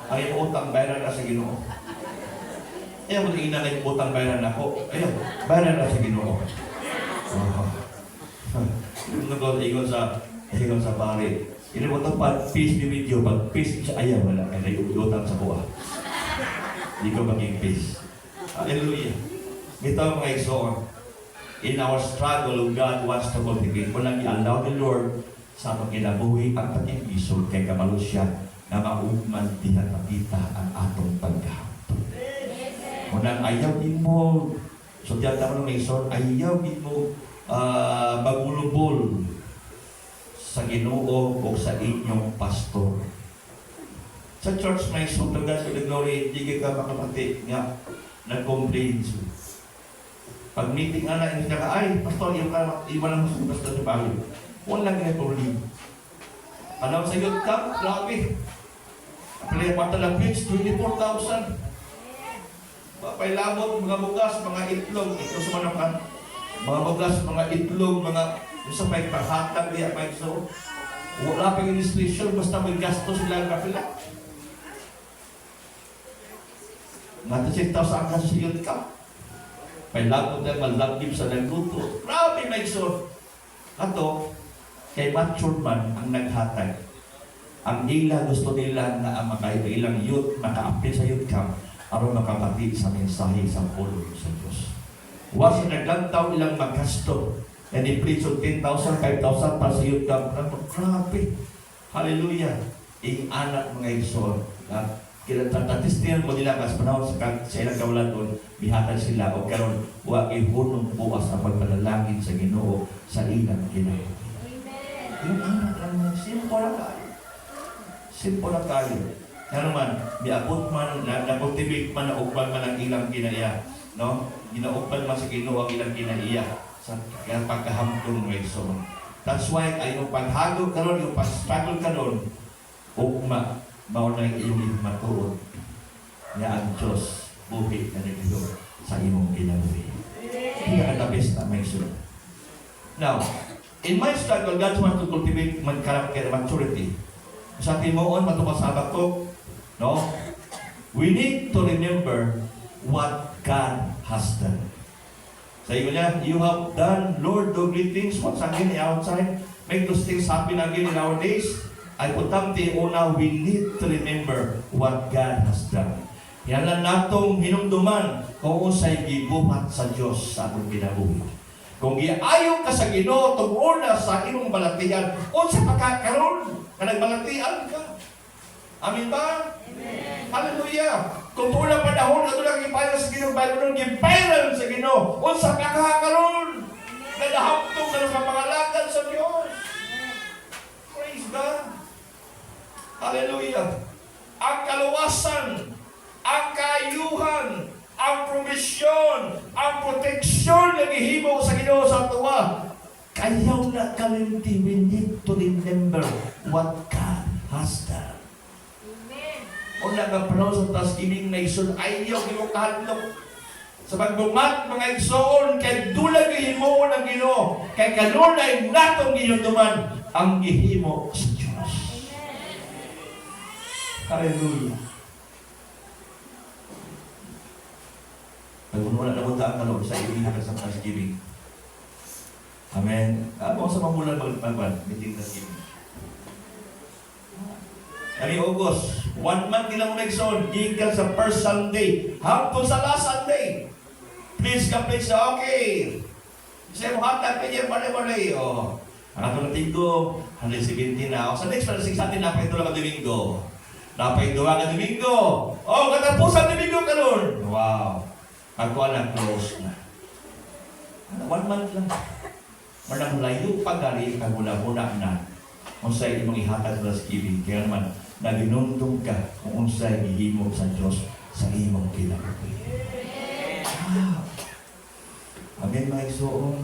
Ang iyong utang bayaran na sa Ginoo. Ayaw mo tingin na kayo utang bayaran ako. Ayaw, bayaran na sa Ginoo. Ingon sa pari. Ini mo itong pag-peace ni video, pag-peace siya ayaw wala. Kaya utang sa kuha. Hindi ko maging peace. Hallelujah. Ito mga igsoon. In our struggle, God wants to cultivate. Kung nang i-allow ni Lord sa atong kinabuhi ang pag-ibisod kay kamalo siya na maugman dihan makita ang atong pagkahamtong. Kung nang ayaw din mo, so diyan naman ng igsoon, ayaw din mo magulubol sa Ginoo o sa inyong pastor. Sa church may so to God to the glory, hindi ka makapati nga nag-complain. Pag meeting nga na, hindi ka, ay, pastor, iwan lang sa pastor sa bahay. Wala nga problema. Alam sa youth camp, grabe. Apalaya pa talang pitch, 24,000. Pailabot, mga bugas, mga itlog. Ito sa manakan. Mga bugas, mga itlog, mga sa may paghatag niya, may so. Wala pa yung administration, basta may gasto sila ang kapila. Matasitaw sa angkas sa youth camp. Pailabot na malagib sa nagluto. Grabe, may so. Ato, kay mature man ang naghatag. Ang ila gusto nila na ang ilang youth maka-apil sa youth camp aron makapati sa mensahe sa pulo sa Diyos. Huwag sa naglantaw ilang magasto na ni-preach of 10,000, 5,000 para sa youth camp. Grabe! Hallelujah! Anak mga iso. Kinatatistihan mo nila kas panahon sa ilang kawalan doon, bihatag sila o karon huwag ihunong bukas na pagpanalangin sa Ginoo sa ilang ginoo. Yung anak lang, simple na kayo. Simple na kayo. Kaya naman, miabot man, na-motivate man, naugpan man ang ilang kinaiya. No? Ginaugpan man sa Ginoo ang ilang kinaiya sa pagkahamtong ng Iso. That's why, ay yung paghagod ka ron, yung pag-struggle ka ron, ugma, mauna yung iyong matuon na ang Diyos buhi na nagdito sa imong ginawi. Hindi ka labis na may sunod. Now, in my struggle, God wants to cultivate my character maturity. Sa Timoon, matupad sa Habakkuk, no? We need to remember what God has done. Sa iyo niya, you have done, Lord, do great things once again outside. Make those things happen again in our days. Ay putamti una, we need to remember what God has done. Yan lang natong hinumduman kung usay gibuhat sa Diyos sa atong kinabuhi. Kung giayo ka sa Ginoo tungod na sa imong balatian, unsa pagkakaroon na nagbalatian ka? Amin ba? Amen. Hallelujah. Kung tula panahon na tulang ipayo sa Ginoo, bago gipayon sa Ginoo, unsa pagkakaroon na nahamtong na sa pangalagan sa Diyos. Praise God. Hallelujah. Ang kaluwasan, ang kaayuhan, ang provisyon, ang proteksyon na gihimo sa Ginoo sa tuwa. Kayaw na kalimti, we need to remember what God has done. Amen. O nagapanaw sa Thanksgiving na isun, ayaw gimo kahadlok. Sa pagbumat mga igsoon, kay dulag gihimo ng Ginoo, kay kanunay natong ginutuman ang gihimo sa Diyos. Hallelujah. Nagpunula na punta ang kalor sa ibihan sa Thanksgiving. Amen. Ako sa mamulan meeting Thanksgiving. Kani August, 1 month nilang nagsoon, gikan sa first Sunday, hangtod sa last Sunday. Please ka, please, okay. Kasi mo hatag kanya, mali-mali. O, ang atong natinggo, 117 na. O, sa next, 116 natin na, ito lang ang Domingo. Napay duwa ka Domingo. Oh, katapusan Domingo ka nun. Wow. Ako na close na. 1 month lang. Manang layo pagari, kagula-gula na. Kung sa'yo imong ihatag sa Thanksgiving. Kaya naman, naginundong ka kung sa'yo ihimo sa Diyos sa imong kinabuhi. Wow. Amen, mga igsoon.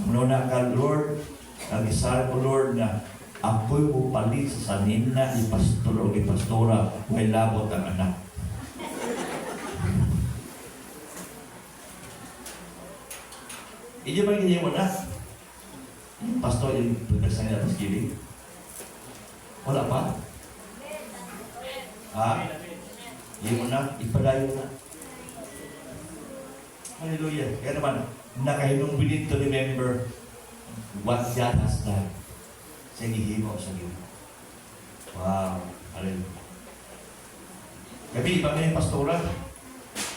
Muna ka, Lord. Nagisara ko, Lord, na ako'y upalit sa sanina ni pastor o ni pastora may labot ang anak. Hindi ba ganyan mo na? Yung pastor yung pagkasan nila Thanksgiving? Wala pa? Ha? Hindi mo na? Ipadayo na? Hallelujah. Kaya naman, nakahinong we need to remember what God has done. Sa gihimo sa Ginoo. Wow. Hallelujah. Kami, iba na yung pastora.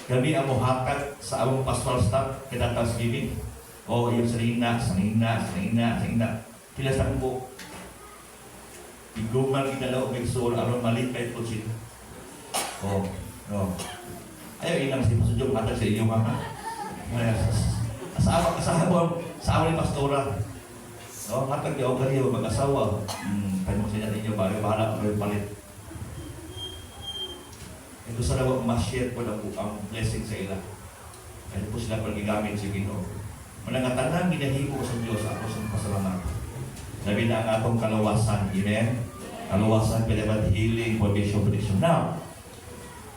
Kami ang muhatag sa among pastoral staff kita Thanksgiving. O yung sanina. Pila sa buko. Igumal ginalaw may soul aron malipay po sila. Ayaw ilang si Pastor Joe hatag sa inyo mama. Sa among pastora. Hatag di ako kanyo mag-asawa. Kaya mo siya ninyo bahala ko yung palit. Ito sa lawag ma-share ko lang ang blessing sa ila. Kaya po sila pag-igamit sa Ginoo. Manangatanang ginahimo sa Diyos ako sa pasalamat. Sabi na ang atong kalawasan. Amen? Kalawasan, pinaman, healing, provision. Now,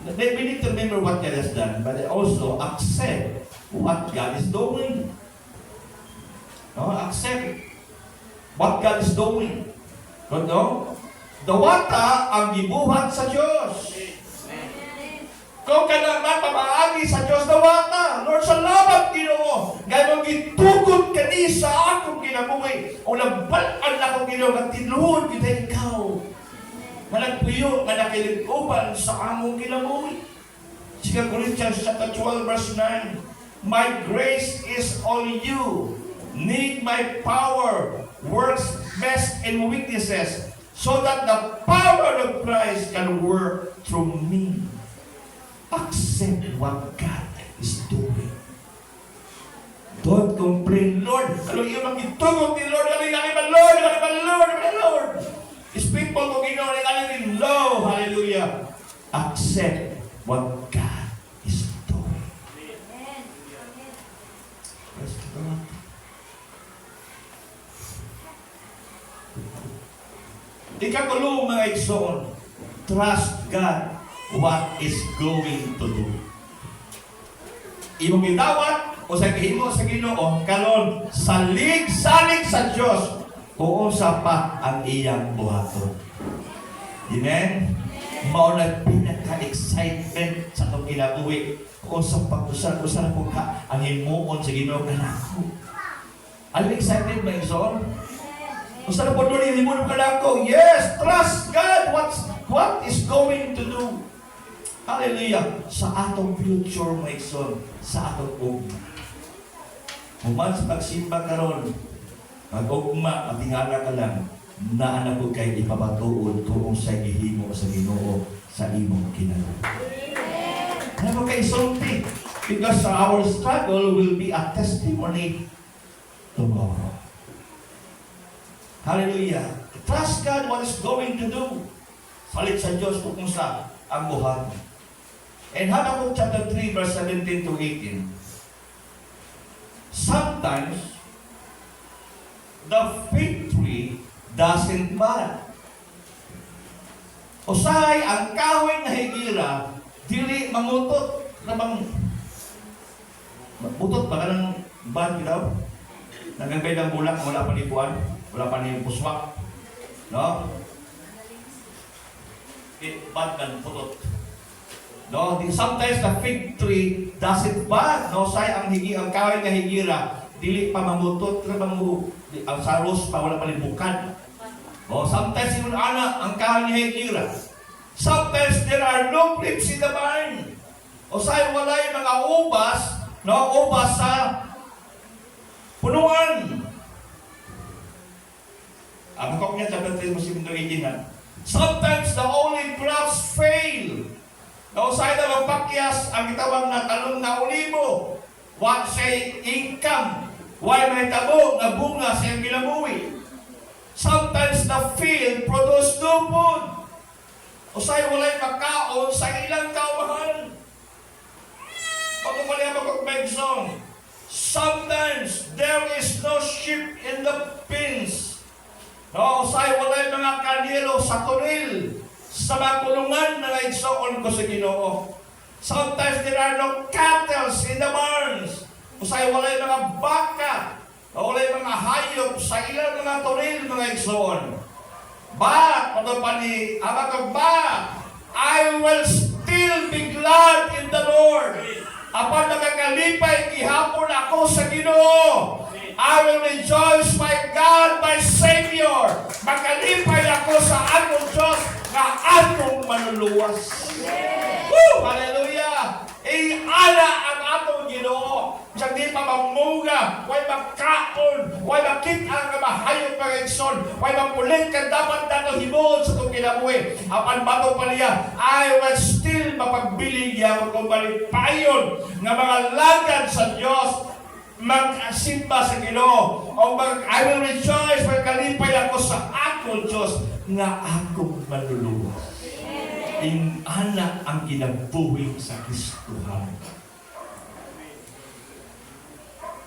we need to remember what God has done, but also accept what God is doing. No? Accept what God is doing. No? Dawata ang gibuhat sa Diyos. Kung ka naman papaagi sa Diyos dawata, Lord, salamat Ginoo. Gayong gitugot ka ni sa akong kinabuhi. O nagbalaan na akong Ginoo, at tinuod kita ikaw. Managpuyo, manakilikupan sa among kinabuhi. 2 Corinthians 12 verse 9. My grace is on you. Need my power. Works best in weaknesses. So that the power of Christ can work through me. Accept what God is doing. Don't complain, Lord. Ano yung magitugot ni Lord? Lord. Speak po kung Ginoo ni no. Hallelujah. Accept what God is doing. Praise the Lord. Ikatulong mga igsoon, trust God what is going to do. Imong gitawat o sa gihimo sa Ginoo karon salig sa Dios kung sa pa ang iyang buhaton. Amen. Mao na pinaka-excitement sa atong kinabuhi kung sa pag-usan ko ka ang himuon sa Ginoo kanako. Are you excited, my son? Kung saan po doon yung himuon kanako? Yes, trust God what is going to do. Hallelujah! Sa atong future, my son, sa atong ugma. Human sa pagsimba karon, mag-ugma at tingala ka lang, na anak ko kay ipabatuod kung sa gihimo sa Ginoo sa imong kinabuhi. Alam mo kay sulti, because our struggle will be a testimony tomorrow. Hallelujah! Trust God what is going to do. Salit sa Diyos kung sa ang buhat. And Habakkuk chapter 3 verse 17 to 18. Sometimes the fig tree doesn't bud. Usahay ang kahoy na higira dili mamutot na bang butot ba ka ng bud daw? Nagagay ng bulak wala pa ni buwan, wala pa ni puswak. No? Bud kan putot. No, sometimes the fig tree doesn't bud. No, say ang kahoy nga higira dili pa mamutot na ang saros pa wala pa libukan. Oh, sometimes yung ang kahoy nga higira. Sometimes there are no grapes in the vine. O say walay mga ubas, no, ubas sa punuan. Ang kong niya chapter 3 musim na. Sometimes the olive crops fail. Nausay na magpakyas ang itawag na talong na olibo. What say income? Why may tabo na bunga sa iyong kinabuhi? Sometimes the field produce no food. Usay walay magkaon sa ilang kaubahan. Pagkupali ang magkakbensong. Sometimes there is no sheep in the pens. No, usay walay mga kanilo sa tunil. Sa mga kulungan na naigsoon ko sa Ginoo. Sometimes there are no cattle in the barns. Usay walay mga baka, walay mga hayop sa ilang mga tunil mga igsoon. But, ano pa ni Habakkuk ba? I will still be glad in the Lord. Apan nagakalipay gihapon ako sa Ginoo. I will rejoice my God, my Savior. Makalipay ako sa akong Diyos na atong manuluwas. Woo! Hallelujah! Iala ang atong Ginoo. Sa di pa mamunga, way magkaon, way makita ang mahayop mga igsoon, way mapulit ka dapat nato himuon sa itong kinabuhi. Apan bago pa niya, I will still mapagbiling niya kung malipayon ng mga lagad sa Diyos magsimba sa Ginoo. I will rejoice, magkalipay ako sa akong Diyos nga akong manluluwas. Anak ang kinabuhi sa Kristohan.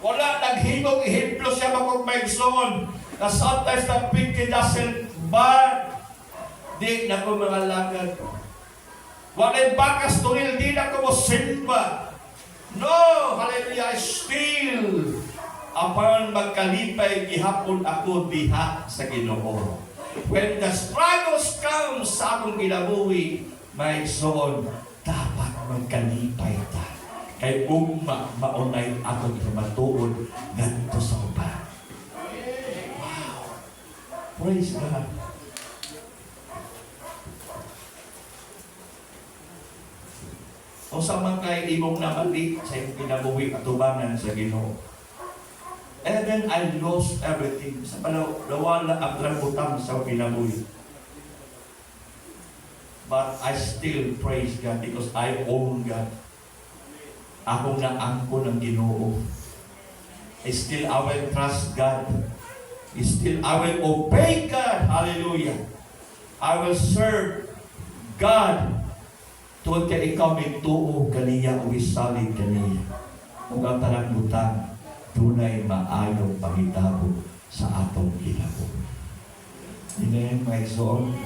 Wala naghimog ihemplo siya makong maigsoon. Na sometimes the pity doesn't burn. Di na ko mga langad. Wala'y bakas tunil, di na ko mo simba. No! Hallelujah! Still, apan magkalipay, gihapon ako diha sa Ginoo. When the struggles come sa akong kinabuhi, may soon, dapat magkalipay ta. Kay ugma maunay akong matuod ngadto sa uban. Wow! Praise God! O sa man kay imong namali sa iyong kinabuhi at tubangan sa Ginoo. And then I lost everything. Sa nawala ang rambutan sa kinabuhi. But I still praise God because I own God. Ako na angko ng Ginoo. Still I will trust God. Still I will obey God. Hallelujah. I will serve God. Tuwag ka ikaw may tuo kaniya o isalig kaniya. Kung ang tarang butang, tunay maayong pangitabo sa atong kinabuhi. Amen, mga igsoon.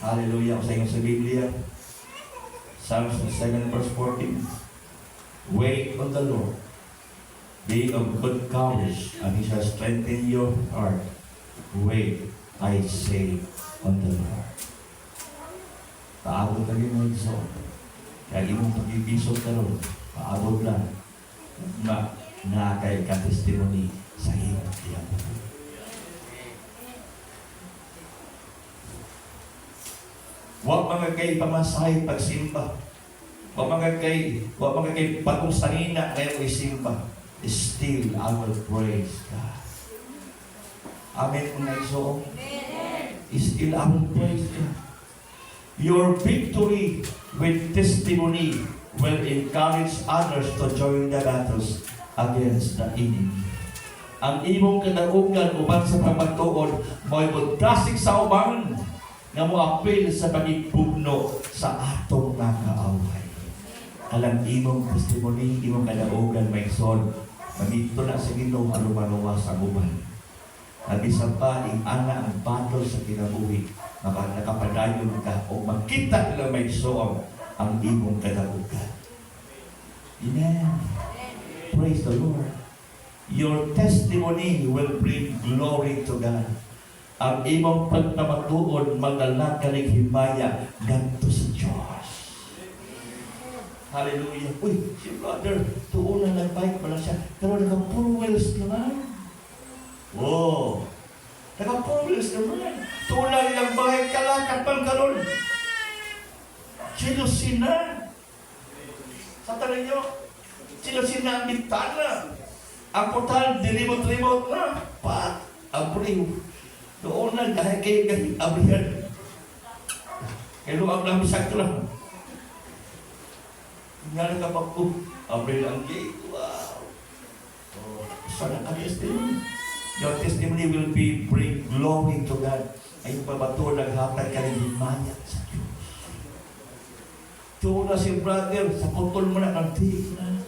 Hallelujah. Sa inyo sa Biblia, Psalms 7 verse 14. Wait on the Lord. Be of good courage, and He shall strengthen your heart. Wait, I say, on the Lord. Paabot ka rin mga igsoon. Kaya imong pag-ibisog ka rin, paabot lang. Na kay ka-testimony sa iyong kinabuhi. Huwag mga kay pamasahe pagsimba. Huwag mga kay bagong sanina ngayon isimba. Still, I will praise God. Amen mga igsoon. Still, I will praise God. Your victory with testimony will encourage others to join the battles against the enemy. Ang imong kadaungan uban sa pagpatuod mo'y magdasig sa uban nga moapil sa pagigpugno sa atong mga kaaway. Alang imong testimony, imong kadaugan may son, magito na sa Ginoo alumaluwa sa uban. Nabisan pa, ana ang battle sa kinabuhi, nakapadayon ka o makita nila may soong ang imong kadaugan. Amen. Praise the Lord. Your testimony will bring glory to God. Ang imong pagpamatuod magdalakalig himaya ganto sa Diyos. Hallelujah. Uy, si brother, tuon na nag-bike pala siya. Pero naka-4 wheels naman. Wow. Naka-4 wheels naman. Tuon na nilang bike, kalakat pang karon. Sino-sina. Sa tanong nyo, sino-sina ang bintana. Ang portal, dilimot-limot na. Pat, abriw. Doon na, dahil kayo abrihan. Kaya luwag lang bisag lang. Nga na kapag ko, abriw ang gate. Wow. Oh, sana ka testimony. Your testimony will be bring glory to God. Ay pabato, naghatag ka ng himaya sa Diyos. Tuwa na si brother, sa putol mo na ng tiig na.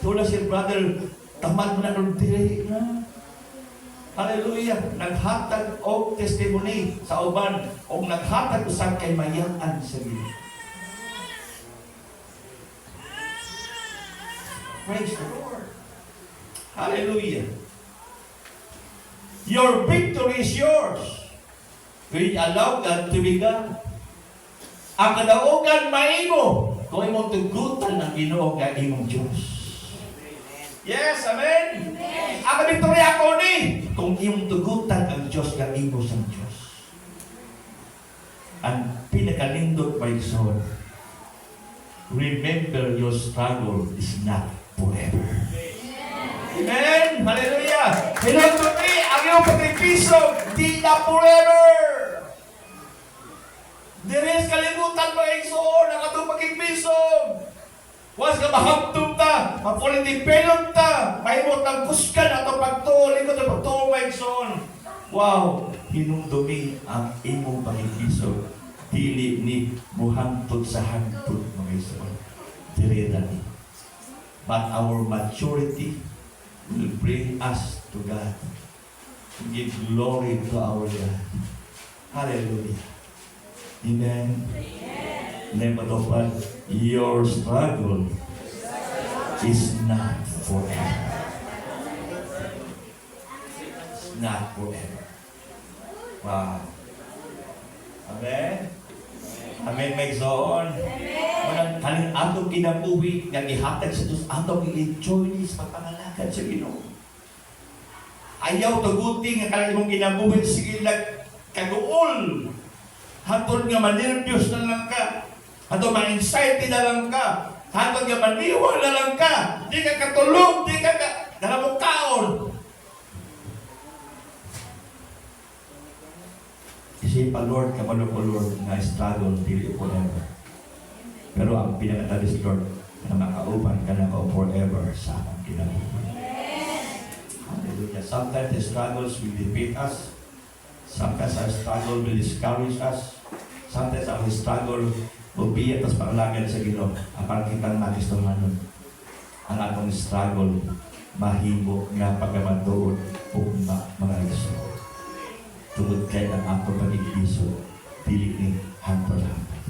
Tuwa na si brother, tamad mo na ng tiig na. Hallelujah! Naghatag o testimony sa uban o naghatag usang kay mayaan sa Ginoo. Praise the Lord! Hallelujah! Your victory is yours. We allow God to be God. Ang kadaugan maimo kung imong tugutan ng Ginoo nga imong Diyos. Yes, amen? Ang victory ako ni kung imong tugutan ang Diyos nga imo sa Diyos. Ang pinakalindot by son, remember your struggle is not forever. Amen? Hallelujah! Hinong to me, ang iyong pagkipiso, di na forever! Diris kalimutan mo igsoon ang atong pagkipisog. Once ka mahagtong ta, mapolitipelon ta, mahimot ng kuskan atong pagtuol, ikaw itong pagtuol mo igsoon. Wow! Hinumdumi ang imong pagkipisog. Dili ni muhantod sa hantod mga igsoon. Dirira ni. but our maturity will bring us to God. To give glory to our God. Hallelujah. Amen. Never to your struggle is not forever. It's not forever. Wow. Amen. Amen, may zoon. Amen. Kaning atong kinabuhi nga gihatag sa Dios, atong i-enjoy ni sa pangalagan sa Ginoo. Ayaw tuguti nga kanang imong kinabuhi sige lang kaduol. Hatod nga manervyos na lang ka. Hatod ma-anxiety na lang ka. Hatod nga maniwa na lang ka. Di ka katulog, di ka nalamukaon. Isipa Lord, kamalo ko Lord, na struggle, dili forever. Pero ang pinakatalis Lord, na makauban ka na ko forever sa akong kinabuhi. Hallelujah. Sometimes the struggles will defeat us. Sometimes our struggle will discourage us. Sometimes our struggle will be at as panglagan sa Ginoo. Apang kitang magistumanon. Ang atong struggle, mahimo nga pagkamandoon ugma mga iso. Tungod kay ang atong pag-iiso, dili ni hantol-hantol.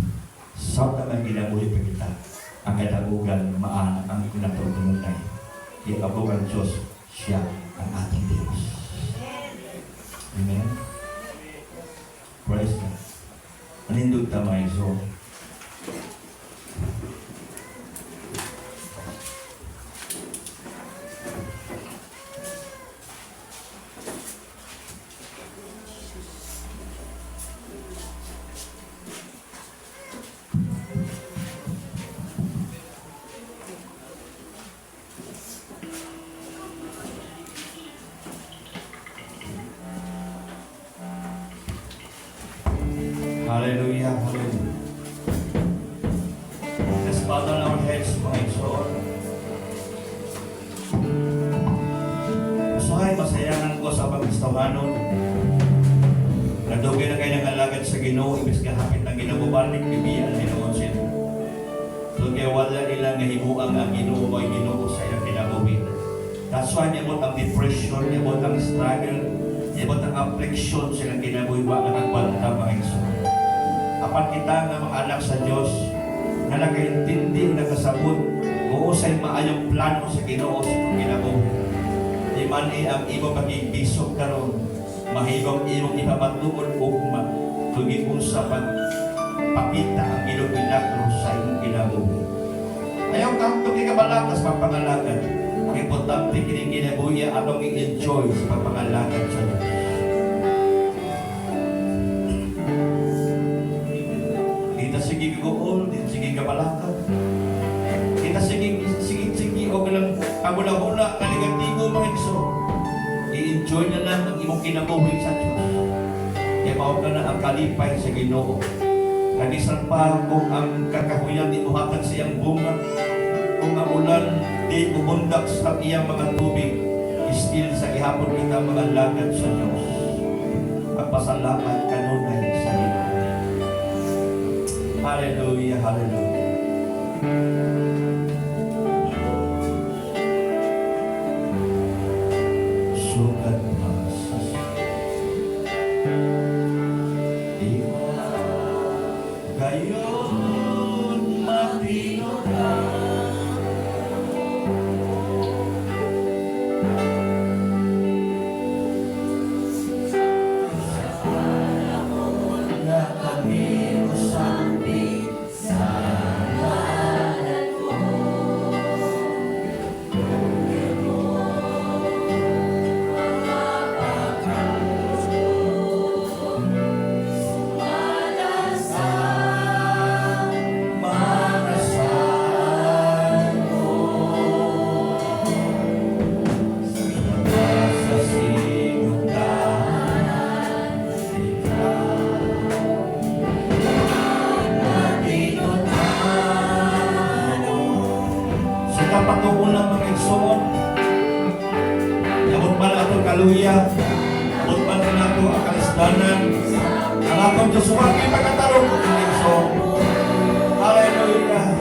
Sa tamang ginabuhi pa kita, ang katabugan maanak ang kunatulunay. Ikabugan Diyos, siya ang ating Diyos. Amen? Praise God. Anindog tamay, so. Hallelujah, hallelujah. Let's bow down our heads, my soul. Usahay, masayangan ko sa pag-istawanon. Nadugay na kayo ng alagad sa Ginoo, ibig kahapit ng Ginoo, balik, bibiyan, Ginoo siya. So, kaya wala nila nga himuang ang Ginoo ay Ginoo sa iyang kinabuhi. That's why niyabot ang depression, niyabot ang struggle, niyabot ang affliction sa iyang kinabuhi, wala nagbalta, mga Ginoo. Apan kita nga mga anak sa Diyos na nakaintindi, nakasabot, uusay maayong plano sa Ginoo sa kinabuhi. Di man ang imo pag-ibisok karon, mahibang imong ipapatuon ugma, tugig sa pagpakita ang ilong milagro sa imong kinabuhi. Ayaw kang ikabalangkas pagpangalagan. Ang importante kining kinabuhi atong i-enjoy sa pagpangalagan sa Diyos. Sige gool, sige kabalakad. Kita sige o bilang pagula-hula na negatibo mga iso. I-enjoy na lang ang imong kinabuhi sa Diyos. Kaya maog na ang kalipay sa Ginoo. Kanisan pa kung ang kakahuyan di muhatag sa iyang bunga, kung ang ulan di umundak sa iyang mga tubig, still sa ihapon kita mga lagad sa Diyos. Magpasalamat kanunay sa Ginoo. Hallelujah, hallelujah. Sukat masas Iwa gayon matinuran patuunang mga igsoon. Abot man ato kaluya, abot man nato ang kalisdanan. Ang atong Diyos wagi pagkatarong mga igsoon. Hallelujah.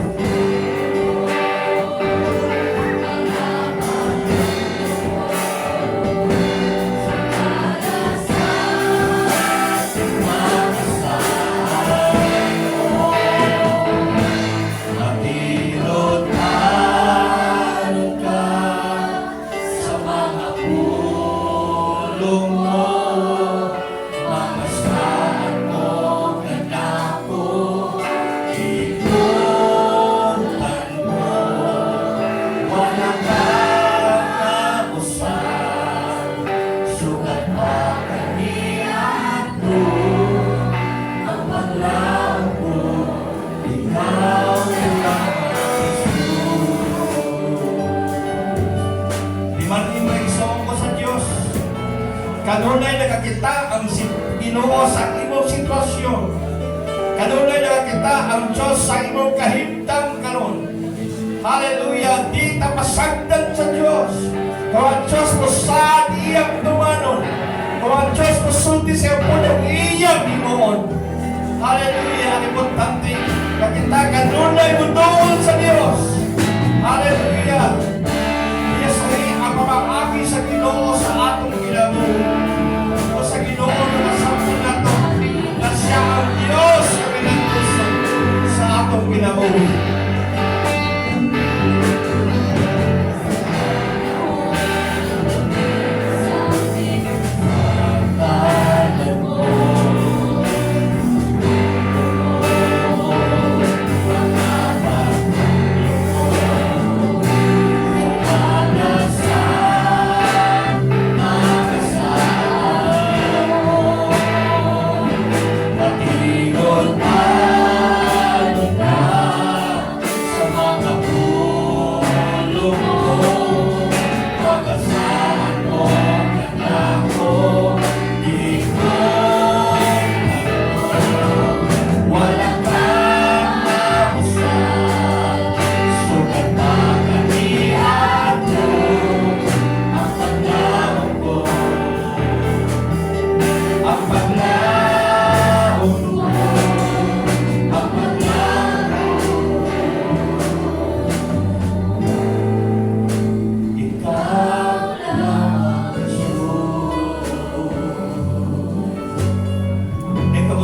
Kanunay nakakita ang Ginoo sa imong sitwasyon. Kanunay nakakita ang Diyos sa imong kahimtang karon. Hallelujah! Di ta masagdan sa Diyos. Kung ang Diyos mo sa iyang tumanon. Kung ang Diyos mo sulti sa iyang iyang himuon. Hallelujah! Ang importante, nakita kanunay mo doon sa Diyos. Hallelujah! Yes, ang pamahagi sa Ginoo sa atong kinabuhi. O sa Ginoo na nasampo na to, na siya ang Diyos na pinagpuso sa atong kinabuhi.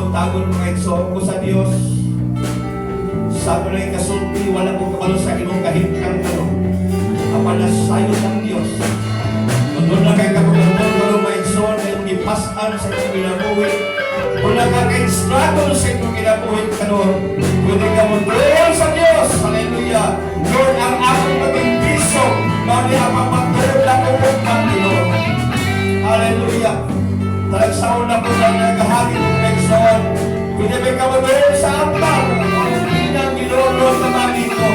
Tagon mga igsoon ko sa Dios. Sabi na kasulti, wala kong kabalo sa imong kahimtang karon. Apan nasayo ng Dios. Kung doon na kay kapagandang karon mga igsoon, na yung ipasan sa imong kinabuhi. Kung nakaka-struggle sa imong kinabuhi karon, pwede ka mo doon sa Dios. Hallelujah! Lord, ang akong maging piso, mami ang mapagdurog na kong Panginoon. Hallelujah! Talagsaon na po na nagahagi ng Lexon. Kung ibig ka doon sa ampaw, hindi na ginulong naman dito.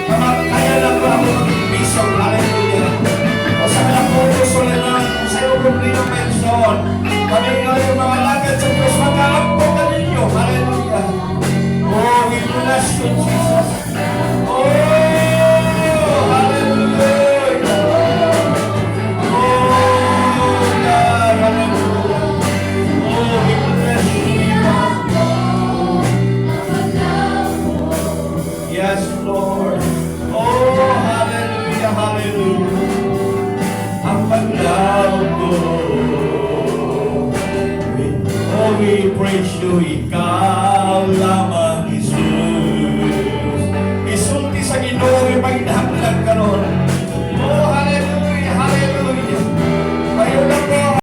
Kaya lang po ako mag-ibisog. Hallelujah. O sa mga po gusto na kung sa iyo kumplin ng Lexon, kami nga yung mga lagad sa Diyos, mag-aampo ka ninyo. Hallelujah. Oh, we bless you, Jesus. Oh, hallelujah. Yes, Lord. Oh, hallelujah, hallelujah. Ang paglaw ko. Oh, we praise you. Ikaw lamang.